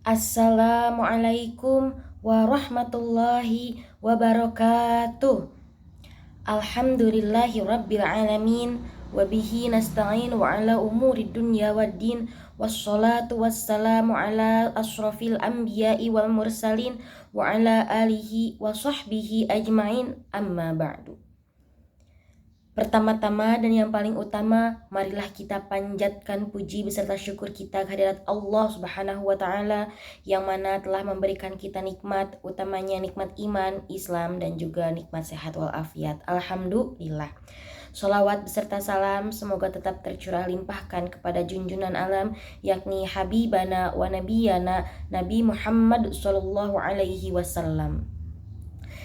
Assalamualaikum warahmatullahi wabarakatuh. Alhamdulillahi rabbil alamin. Wabihi nasta'in wa ala umuri dunya waddin. Wassalatu wassalamu ala ashrafil anbiya'i wal mursalin. Wa ala alihi wa sahbihi ajma'in, amma ba'du. Pertama-tama dan yang paling utama, marilah kita panjatkan puji beserta syukur kita kehadirat Allah Subhanahu wa taala yang mana telah memberikan kita nikmat, utamanya nikmat iman, Islam dan juga nikmat sehat walafiat. Alhamdulillah. Sholawat beserta salam semoga tetap tercurah limpahkan kepada junjungan alam, yakni Habibana wa Nabiyana Nabi Muhammad sallallahu alaihi wasallam,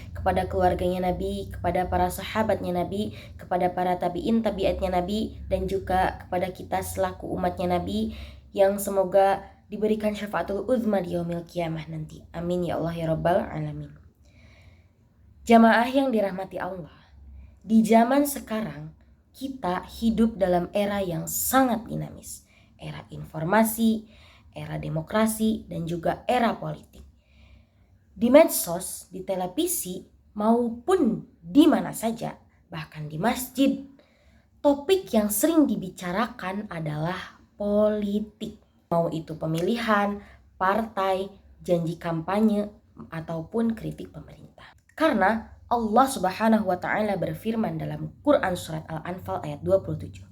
kepada keluarganya Nabi, kepada para sahabatnya Nabi, kepada para tabi'in tabi'atnya Nabi, dan juga kepada kita selaku umatnya Nabi yang semoga diberikan syafaatul uzma di yaumil qiyamah nanti. Amin ya Allah ya rabbal alamin. Jamaah yang dirahmati Allah, di zaman sekarang kita hidup dalam era yang sangat dinamis, era informasi, era demokrasi, dan juga era politik. Di medsos, di televisi, maupun di mana saja, bahkan di masjid, topik yang sering dibicarakan adalah politik. Mau itu pemilihan, partai, janji kampanye, ataupun kritik pemerintah. Karena Allah Subhanahu wa taala berfirman dalam Quran surat Al-Anfal ayat 27.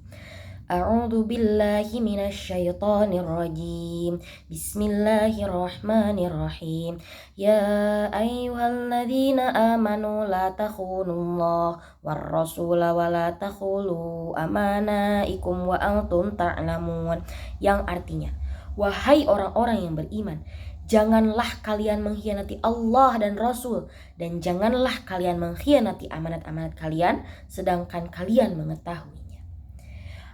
A'udzu billahi minasyaitonir rajim. Bismillahirrahmanirrahim. Ya ayyuhalladzina amanu la takhunullah war rasula wa la takhulu amanaikum wa antum ta'lamun. Yang artinya, wahai orang-orang yang beriman, janganlah kalian mengkhianati Allah dan Rasul, dan janganlah kalian mengkhianati amanat-amanat kalian sedangkan kalian mengetahuinya.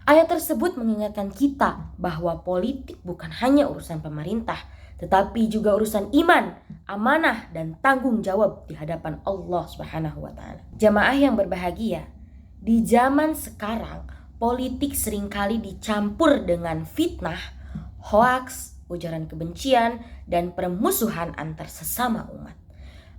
Ayat tersebut mengingatkan kita bahwa politik bukan hanya urusan pemerintah, tetapi juga urusan iman, amanah, dan tanggung jawab di hadapan Allah Subhanahu wa taala. Jamaah yang berbahagia, di zaman sekarang politik seringkali dicampur dengan fitnah, hoaks, ujaran kebencian, dan permusuhan antar sesama umat.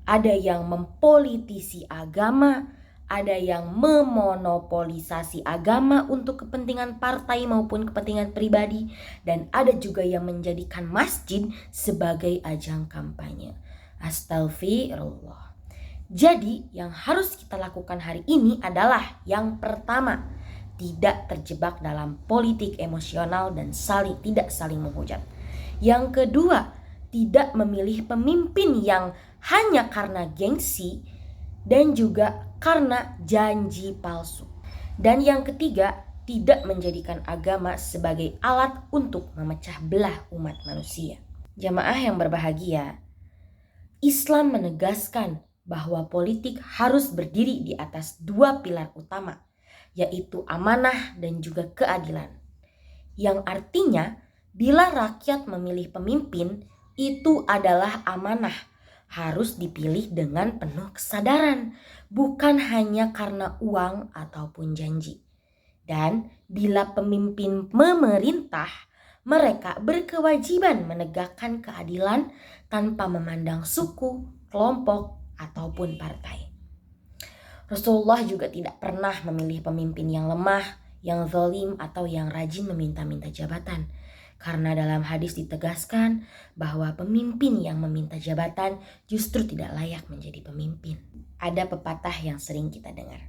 Ada yang mempolitisi agama, ada yang memonopolisasi agama untuk kepentingan partai maupun kepentingan pribadi, dan ada juga yang menjadikan masjid sebagai ajang kampanye. Astagfirullah. Jadi yang harus kita lakukan hari ini adalah yang pertama, tidak terjebak dalam politik emosional dan tidak saling menghujat. Yang kedua, tidak memilih pemimpin yang hanya karena gengsi dan juga karena janji palsu. Dan yang ketiga, tidak menjadikan agama sebagai alat untuk memecah belah umat manusia. Jamaah yang berbahagia, Islam menegaskan bahwa politik harus berdiri di atas dua pilar utama, yaitu amanah dan juga keadilan. Yang artinya, bila rakyat memilih pemimpin, itu adalah amanah, harus dipilih dengan penuh kesadaran, bukan hanya karena uang ataupun janji. Dan bila pemimpin memerintah, mereka berkewajiban menegakkan keadilan tanpa memandang suku, kelompok, ataupun partai. Rasulullah juga tidak pernah memilih pemimpin yang lemah, yang zalim, atau yang rajin meminta-minta jabatan. Karena dalam hadis ditegaskan bahwa pemimpin yang meminta jabatan justru tidak layak menjadi pemimpin. Ada pepatah yang sering kita dengar.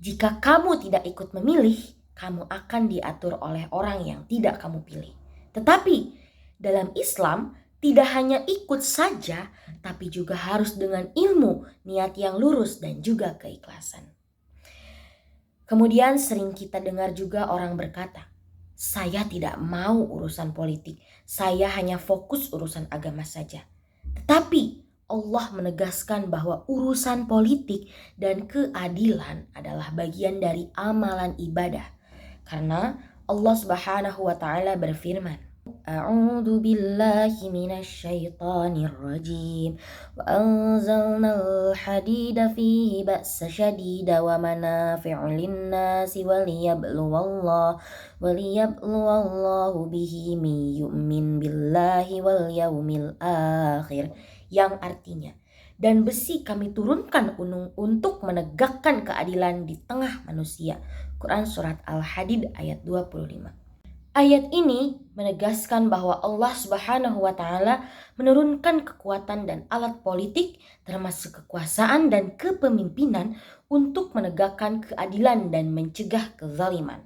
Jika kamu tidak ikut memilih, kamu akan diatur oleh orang yang tidak kamu pilih. Tetapi dalam Islam tidak hanya ikut saja, tapi juga harus dengan ilmu, niat yang lurus, dan juga keikhlasan. Kemudian sering kita dengar juga orang berkata, saya tidak mau urusan politik, saya hanya fokus urusan agama saja. Tetapi Allah menegaskan bahwa urusan politik dan keadilan adalah bagian dari amalan ibadah. Karena Allah Subhanahu wa taala berfirman, A'udzu billahi minasy syaithanir rajim. Wa anzalnal hadida fihi ba'sa syadida wa manafi'u lin-nasi waliyabluwallahu bihi may yu'min billahi wal yaumil akhir. Yang artinya, dan besi kami turunkan untuk menegakkan keadilan di tengah manusia. Quran Surat Al-Hadid ayat 25. Ayat ini menegaskan bahwa Allah Subhanahu wa Ta'ala menurunkan kekuatan dan alat politik, termasuk kekuasaan dan kepemimpinan, untuk menegakkan keadilan dan mencegah kezaliman.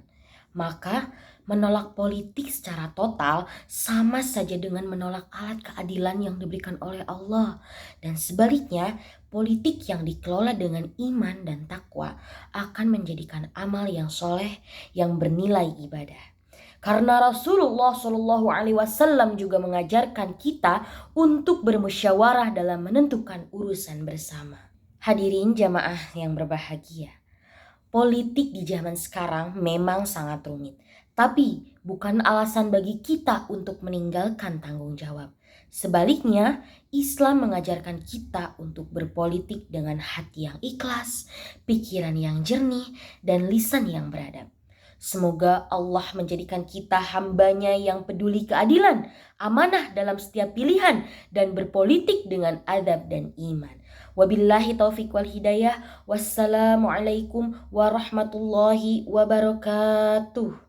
Maka, menolak politik secara total sama saja dengan menolak alat keadilan yang diberikan oleh Allah. Dan sebaliknya, politik yang dikelola dengan iman dan takwa akan menjadikan amal yang soleh yang bernilai ibadah. Karena Rasulullah Shallallahu Alaihi Wasallam juga mengajarkan kita untuk bermusyawarah dalam menentukan urusan bersama. Hadirin jamaah yang berbahagia, politik di zaman sekarang memang sangat rumit, tapi bukan alasan bagi kita untuk meninggalkan tanggung jawab. Sebaliknya, Islam mengajarkan kita untuk berpolitik dengan hati yang ikhlas, pikiran yang jernih, dan lisan yang beradab. Semoga Allah menjadikan kita hambanya yang peduli keadilan, amanah dalam setiap pilihan, dan berpolitik dengan adab dan iman. Wabillahi taufiq wal hidayah. Wassalamualaikum warahmatullahi wabarakatuh.